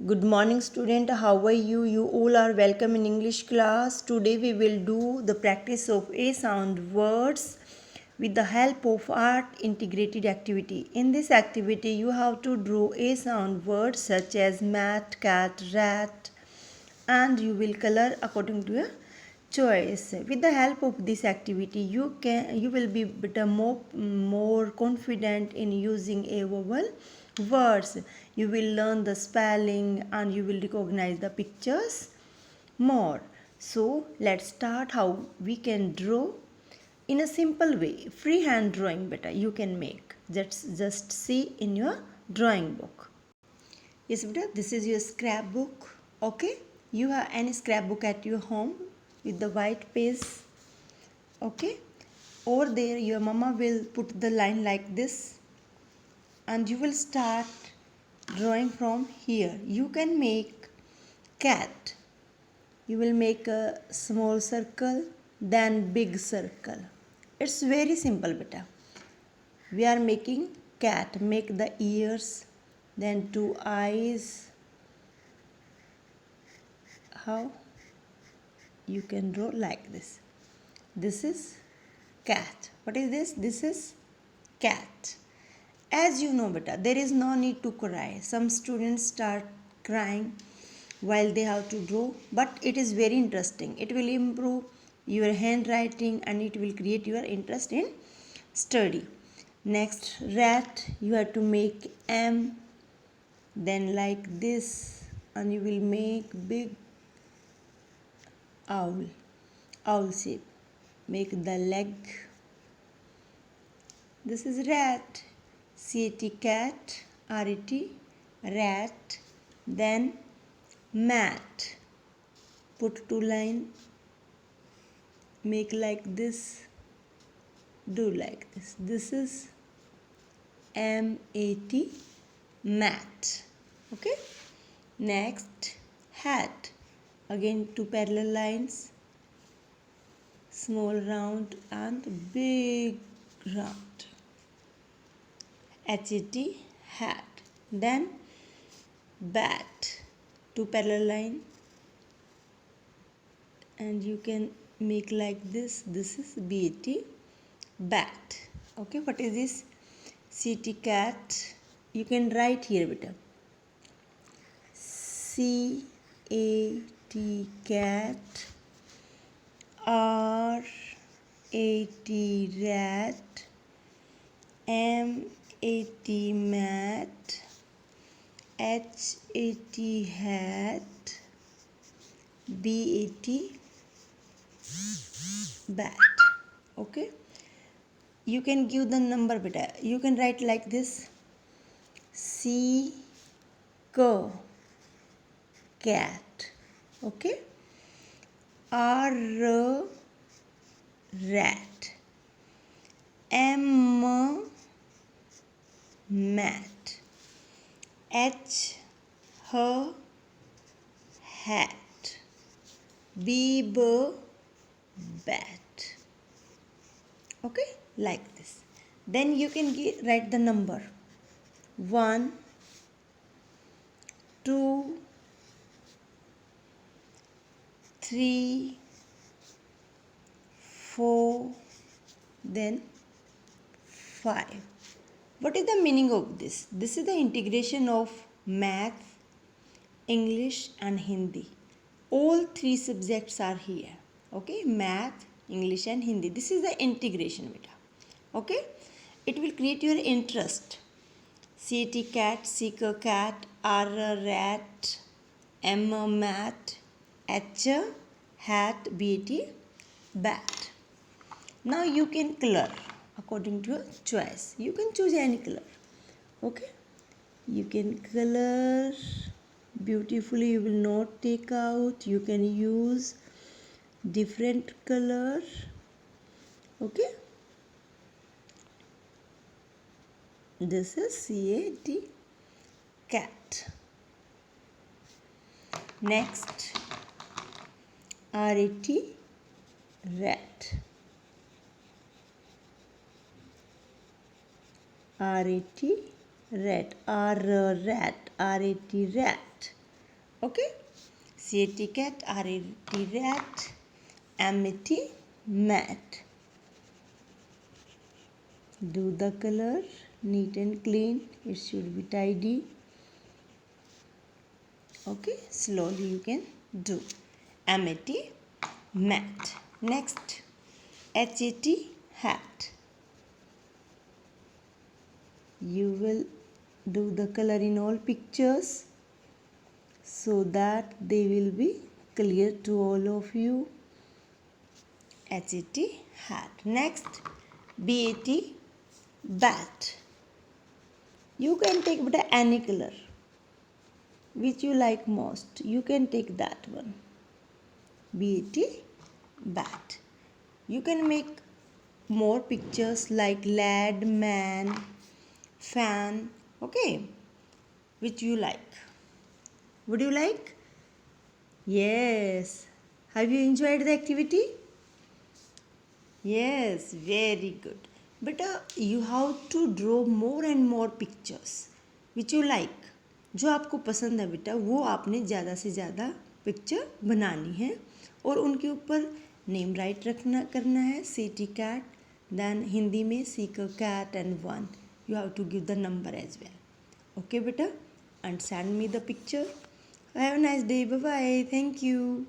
Good morning student, how are you? You all are welcome in English class. Today we will do the practice of A sound words with the help of art integrated activity. In this activity you have to draw A sound words such as mat, cat, rat and you will color according to your choice. With the help of this activity you will be better more confident in using a vowel words. You will learn the spelling and you will recognize the pictures more. So let's start how we can draw in a simple way. Freehand drawing better you can make. Just see in your drawing book. Yes, beta, this is your scrapbook. Okay, you have any scrapbook at your home with the white page. Okay, over there your mama will put the line like this and you will start drawing from here. You can make cat. You will make a small circle, then big circle. It's very simple, beta. We are making cat. Make the ears, then two eyes. How? You can draw like this. This is cat. What is this? This is cat. As you know, beta, there is no need to cry. Some students start crying while they have to draw, but it is very interesting. It will improve your handwriting and it will create your interest in study. Next, rat, you have to make M, then like this, and you will make big owl, owl shape. Make the leg. This is rat. C-A-T cat, R-A-T, rat. Then mat. Put two line. Make like this. Do like this. This is M-A-T, mat. Okay. Next, hat. Again two parallel lines. Small round and big round. H-A-T, hat. Then bat, two parallel line and you can make like this. This is B-A-T, bat. Okay, what is this? C-T cat. You can write here, beta. C-A-T cat, R-A-T rat, M-A-T mat, H-A-T hat, B-A-T bat. Okay, you can give the number beta. You can write like this: C cat. Okay, R rat, M mat, H hat, B bat. Okay, like this. Then you can write the number 1, 2, 3, 4, then 5. What is the meaning of this? This is the integration of math, English and Hindi. All three subjects are here. Okay, math, English and Hindi. This is the integration beta. Okay, it will create your interest. C-A-T cat, C-A cat, R rat, M mat, H hat, B-A-T bat. Now you can color according to your choice. You can choose any color. Okay, you can color beautifully. You will not take out. You can use different color. Okay, this is C-A-T cat. Next, R-A-T rat, R-A-T rat, R rat, R-A-T rat. Okay, C-A-T cat, R-A-T rat, M-A-T mat. Do the color neat and clean. It should be tidy. Okay, slowly you can do. M-A-T mat. Next, H-A-T hat. You will do the color in all pictures so that they will be clear to all of you. H-A-T hat. Next, B-A-T bat. You can take any color which you like most. You can take that one. B-A-T bat. You can make more pictures like lad, man, fan. Okay, which you like. Would you like? Yes. Have you enjoyed the activity? Yes, very good. But you have to draw more and more pictures which you like. जो आपको पसंद है बेटा वो आपने ज़्यादा से ज़्यादा पिक्चर बनानी है और उनके ऊपर नेम राइट रखना करना है. सिटी कैट, देन हिंदी में seek a cat and one. You have to give the number as well. Okay बेटा, and send me the picture. Have a nice day. Bye bye. Thank you.